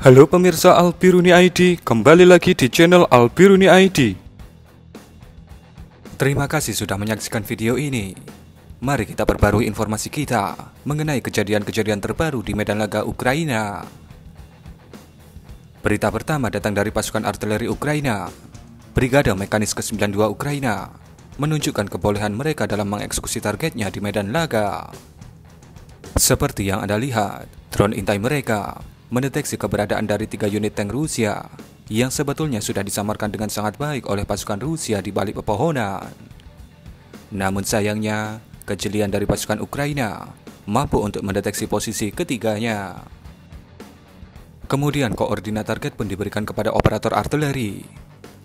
Halo pemirsa Albiruni ID, kembali lagi di channel Albiruni ID. Terima kasih sudah menyaksikan video ini. Mari kita perbarui informasi kita mengenai kejadian-kejadian terbaru di medan laga Ukraina. Berita pertama datang dari pasukan artileri Ukraina. Brigade Mekanis ke-92 Ukraina menunjukkan kebolehan mereka dalam mengeksekusi targetnya di medan laga. Seperti yang Anda lihat, drone intai mereka mendeteksi keberadaan dari 3 unit tank Rusia yang sebetulnya sudah disamarkan dengan sangat baik oleh pasukan Rusia di balik pepohonan. Namun sayangnya, kejelian dari pasukan Ukraina mampu untuk mendeteksi posisi ketiganya. Kemudian koordinat target pun diberikan kepada operator artileri.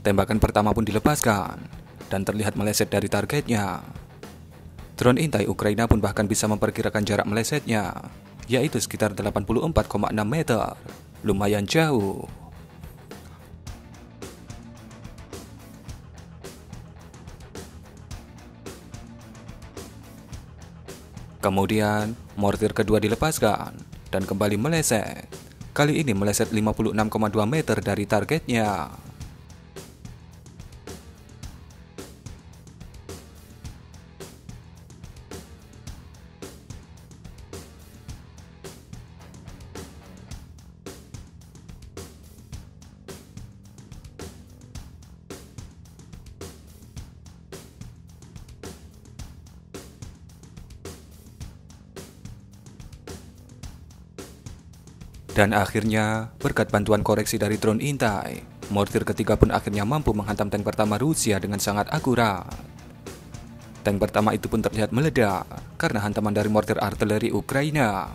Tembakan pertama pun dilepaskan dan terlihat meleset dari targetnya. Drone intai Ukraina pun bahkan bisa memperkirakan jarak melesetnya, yaitu sekitar 84,6 meter. Lumayan jauh. Kemudian, mortir kedua dilepaskan dan kembali meleset. Kali ini meleset 56,2 meter dari targetnya. Dan akhirnya, berkat bantuan koreksi dari drone intai, mortir ketiga pun akhirnya mampu menghantam tank pertama Rusia dengan sangat akurat. Tank pertama itu pun terlihat meledak karena hantaman dari mortir artileri Ukraina.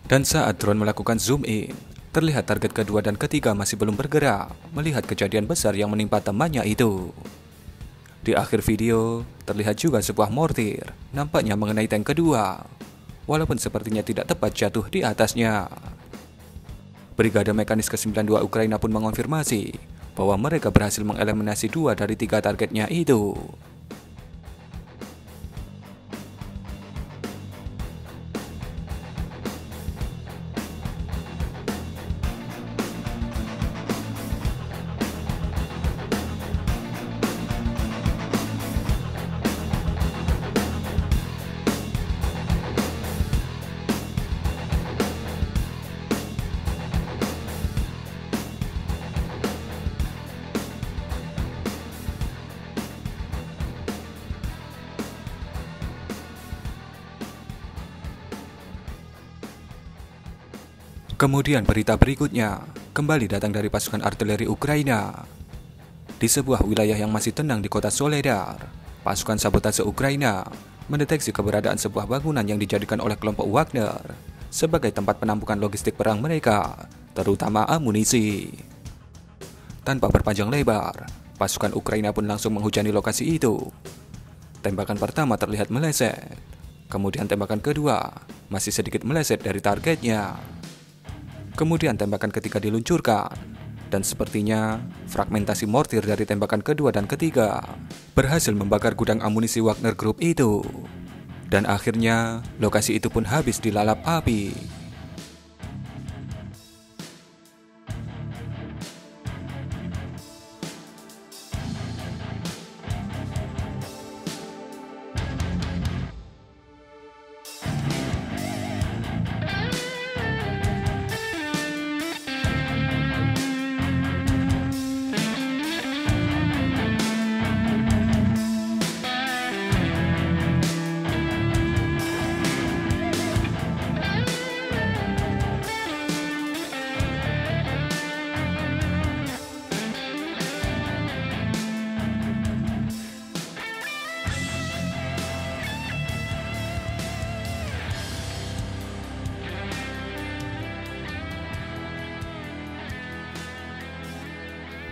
Dan saat drone melakukan zoom in, terlihat target kedua dan ketiga masih belum bergerak melihat kejadian besar yang menimpa temannya itu. Di akhir video, terlihat juga sebuah mortir nampaknya mengenai tank kedua, walaupun sepertinya tidak tepat jatuh di atasnya. Brigade Mekanis ke-92 Ukraina pun mengonfirmasi bahwa mereka berhasil mengeliminasi 2 dari 3 targetnya itu. Kemudian berita berikutnya kembali datang dari pasukan artileri Ukraina. Di sebuah wilayah yang masih tenang di kota Soledar, pasukan sabotase Ukraina mendeteksi keberadaan sebuah bangunan yang dijadikan oleh kelompok Wagner sebagai tempat penampungan logistik perang mereka, terutama amunisi. Tanpa berpanjang lebar, pasukan Ukraina pun langsung menghujani lokasi itu. Tembakan pertama terlihat meleset, kemudian tembakan kedua masih sedikit meleset dari targetnya. Kemudian tembakan ketiga diluncurkan, dan sepertinya fragmentasi mortir dari tembakan kedua dan ketiga berhasil membakar gudang amunisi Wagner Group itu. Dan akhirnya, lokasi itu pun habis dilalap api.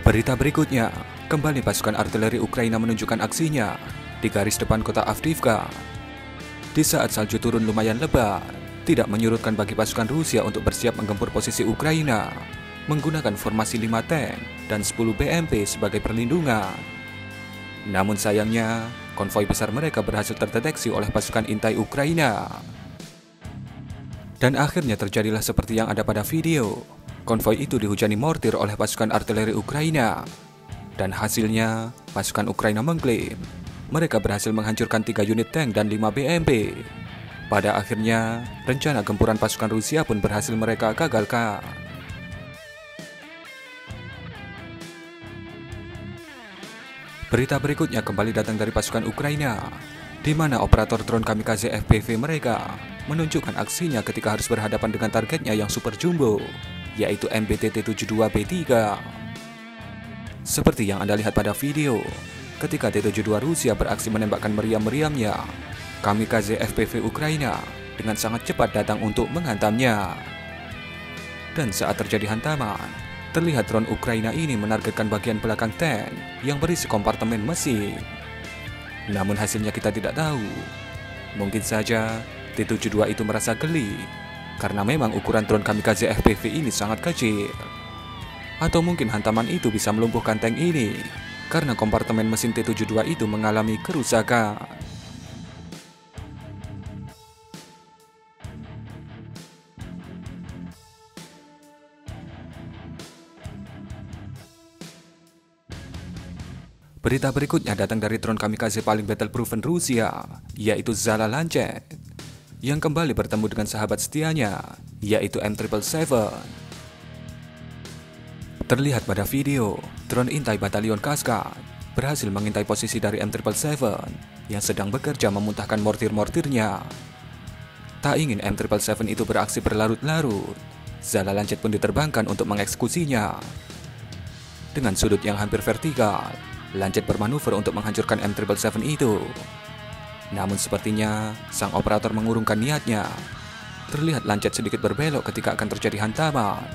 Berita berikutnya, kembali pasukan artileri Ukraina menunjukkan aksinya di garis depan kota Avdiivka. Di saat salju turun lumayan lebat, tidak menyurutkan bagi pasukan Rusia untuk bersiap menggempur posisi Ukraina menggunakan formasi 5 tank dan 10 BMP sebagai perlindungan. Namun sayangnya, konvoi besar mereka berhasil terdeteksi oleh pasukan intai Ukraina. Dan akhirnya terjadilah seperti yang ada pada video. Konvoi itu dihujani mortir oleh pasukan artileri Ukraina. Dan hasilnya, pasukan Ukraina mengklaim mereka berhasil menghancurkan 3 unit tank dan 5 BMP. Pada akhirnya, rencana gempuran pasukan Rusia pun berhasil mereka gagalkan. Berita berikutnya kembali datang dari pasukan Ukraina, di mana operator drone kamikaze FPV mereka menunjukkan aksinya ketika harus berhadapan dengan targetnya yang super jumbo, yaitu MBT T-72B3. Seperti yang Anda lihat pada video, ketika T-72 Rusia beraksi menembakkan meriam-meriamnya, kamikaze FPV Ukraina dengan sangat cepat datang untuk menghantamnya. Dan saat terjadi hantaman, terlihat drone Ukraina ini menargetkan bagian belakang tank yang berisi kompartemen mesin. Namun hasilnya kita tidak tahu. Mungkin saja T-72 itu merasa geli karena memang ukuran drone kamikaze FPV ini sangat kecil. Atau mungkin hantaman itu bisa melumpuhkan tank ini karena kompartemen mesin T-72 itu mengalami kerusakan. Berita berikutnya datang dari drone kamikaze paling battle-proven Rusia, yaitu Zala Lancet, yang kembali bertemu dengan sahabat setianya, yaitu M777. Terlihat pada video, drone intai batalion Kaskad berhasil mengintai posisi dari M777 yang sedang bekerja memuntahkan mortir-mortirnya. Tak ingin M777 itu beraksi berlarut-larut, Zala Lancet pun diterbangkan untuk mengeksekusinya. Dengan sudut yang hampir vertikal, Lancet bermanuver untuk menghancurkan M777 itu. Namun sepertinya sang operator mengurungkan niatnya. Terlihat Lancet sedikit berbelok ketika akan terjadi hantaman,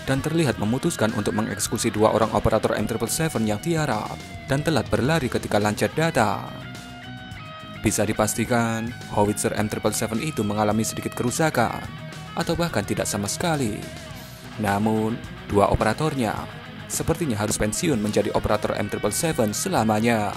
dan terlihat memutuskan untuk mengeksekusi 2 orang operator M777 yang tiarap dan telat berlari ketika Lancet datang. Bisa dipastikan howitzer M777 itu mengalami sedikit kerusakan atau bahkan tidak sama sekali. Namun 2 operatornya sepertinya harus pensiun menjadi operator M777 selamanya.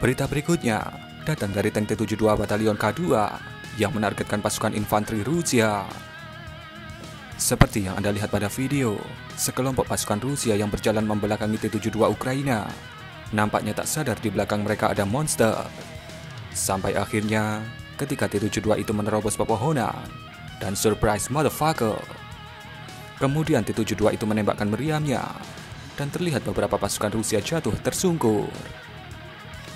Berita berikutnya datang dari tank T-72 Batalion K2 yang menargetkan pasukan infanteri Rusia. Seperti yang Anda lihat pada video, sekelompok pasukan Rusia yang berjalan membelakangi T-72 Ukraina nampaknya tak sadar di belakang mereka ada monster. Sampai akhirnya, ketika T-72 itu menerobos pepohonan dan surprise motherfucker. Kemudian T-72 itu menembakkan meriamnya dan terlihat beberapa pasukan Rusia jatuh tersungkur.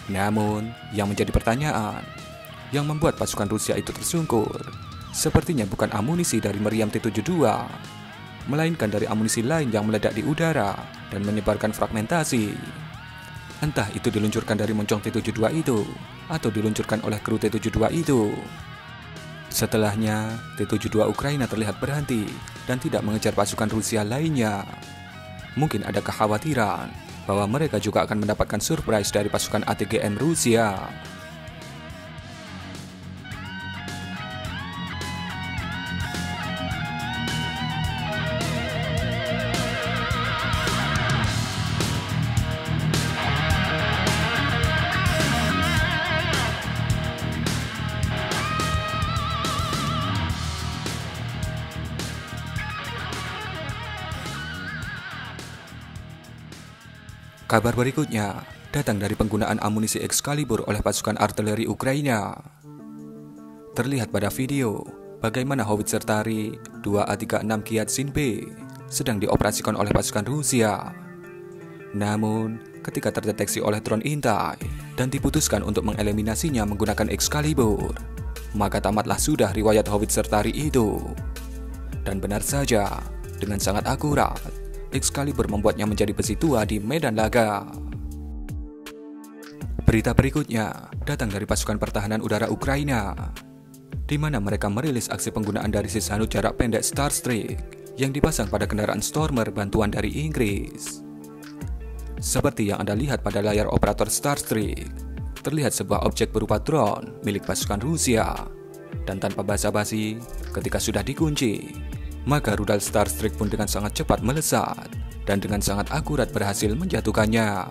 Namun, yang menjadi pertanyaan, yang membuat pasukan Rusia itu tersungkur, sepertinya bukan amunisi dari meriam T-72, melainkan dari amunisi lain yang meledak di udara dan menyebarkan fragmentasi. Entah itu diluncurkan dari moncong T-72 itu, atau diluncurkan oleh kru T-72 itu. Setelahnya, T-72 Ukraina terlihat berhenti dan tidak mengejar pasukan Rusia lainnya. Mungkin ada kekhawatiran bahwa mereka juga akan mendapatkan surprise dari pasukan ATGM Rusia. Kabar berikutnya datang dari penggunaan amunisi Excalibur oleh pasukan artileri Ukraina. Terlihat pada video bagaimana howitzer Tari 2A36 Kiatsin B sedang dioperasikan oleh pasukan Rusia. Namun, ketika terdeteksi oleh drone intai dan diputuskan untuk mengeliminasinya menggunakan Excalibur, maka tamatlah sudah riwayat howitzer Tari itu. Dan benar saja, dengan sangat akurat, Excalibur membuatnya menjadi besi tua di medan laga. Berita berikutnya datang dari pasukan pertahanan udara Ukraina, di mana mereka merilis aksi penggunaan dari Sishanut jarak pendek Starstreak yang dipasang pada kendaraan Stormer bantuan dari Inggris. Seperti yang Anda lihat pada layar operator Starstreak, terlihat sebuah objek berupa drone milik pasukan Rusia. Dan tanpa basa-basi, ketika sudah dikunci, maka rudal Starstreak pun dengan sangat cepat melesat dan dengan sangat akurat berhasil menjatuhkannya.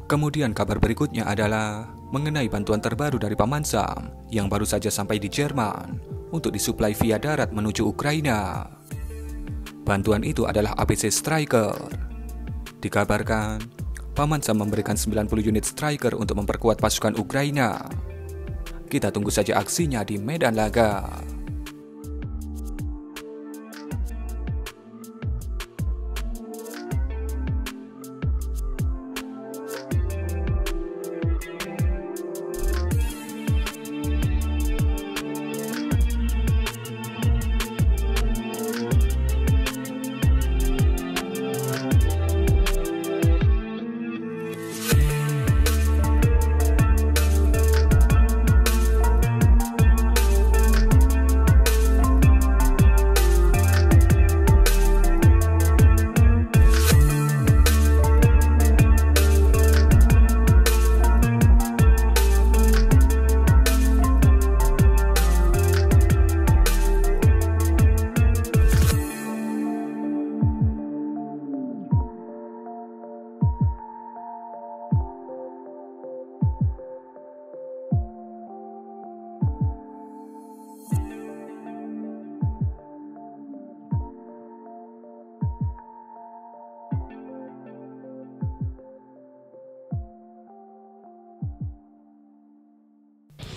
Kemudian kabar berikutnya adalah mengenai bantuan terbaru dari Paman Sam yang baru saja sampai di Jerman untuk disuplai via darat menuju Ukraina. Bantuan itu adalah APC Striker. Dikabarkan, Paman Sam memberikan 90 unit Striker untuk memperkuat pasukan Ukraina. Kita tunggu saja aksinya di medan laga.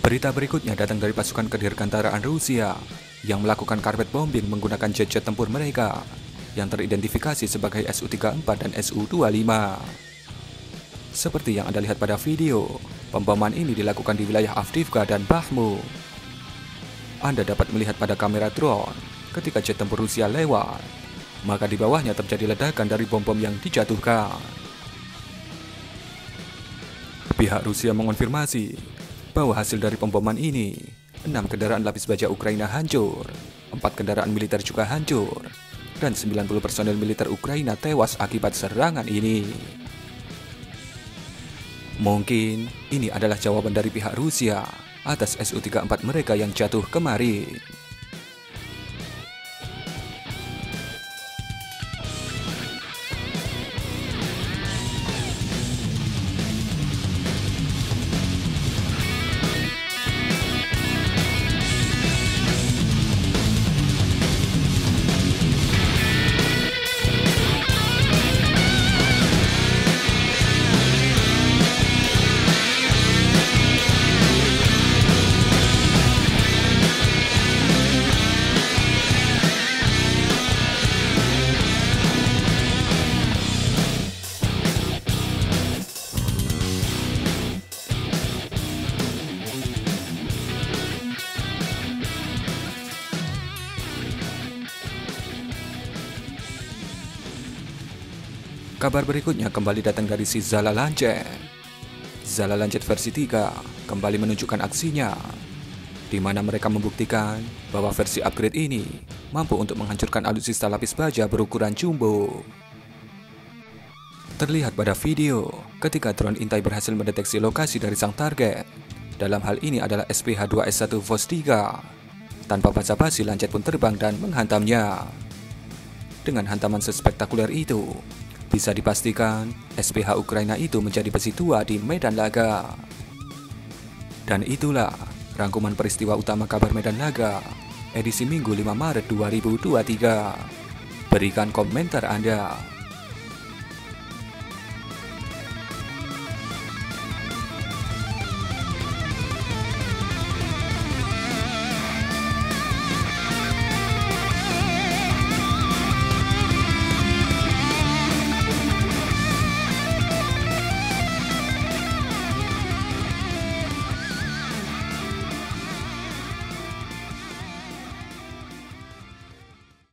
Berita berikutnya datang dari pasukan kedirgantaraan Rusia yang melakukan carpet bombing menggunakan jet-jet tempur mereka yang teridentifikasi sebagai Su-34 dan Su-25. Seperti yang Anda lihat pada video, pemboman ini dilakukan di wilayah Avdiivka dan Bakhmut. Anda dapat melihat pada kamera drone ketika jet tempur Rusia lewat, maka di bawahnya terjadi ledakan dari bom-bom yang dijatuhkan. Pihak Rusia mengonfirmasi bahwa hasil dari pemboman ini, 6 kendaraan lapis baja Ukraina hancur, 4 kendaraan militer juga hancur, dan 90 personel militer Ukraina tewas akibat serangan ini. Mungkin ini adalah jawaban dari pihak Rusia atas Su-34 mereka yang jatuh kemarin. Kabar berikutnya kembali datang dari si Zala Lancet. Zala Lancet versi 3 kembali menunjukkan aksinya, di mana mereka membuktikan bahwa versi upgrade ini mampu untuk menghancurkan alutsista lapis baja berukuran jumbo. Terlihat pada video ketika drone intai berhasil mendeteksi lokasi dari sang target. Dalam hal ini adalah SPH-2S1 VOS 3. Tanpa basa-basi, Lancet pun terbang dan menghantamnya. Dengan hantaman sespektakuler itu, bisa dipastikan SPH Ukraina itu menjadi besi tua di medan laga. Dan itulah rangkuman peristiwa utama kabar medan laga edisi Minggu 5 Maret 2023. Berikan komentar Anda.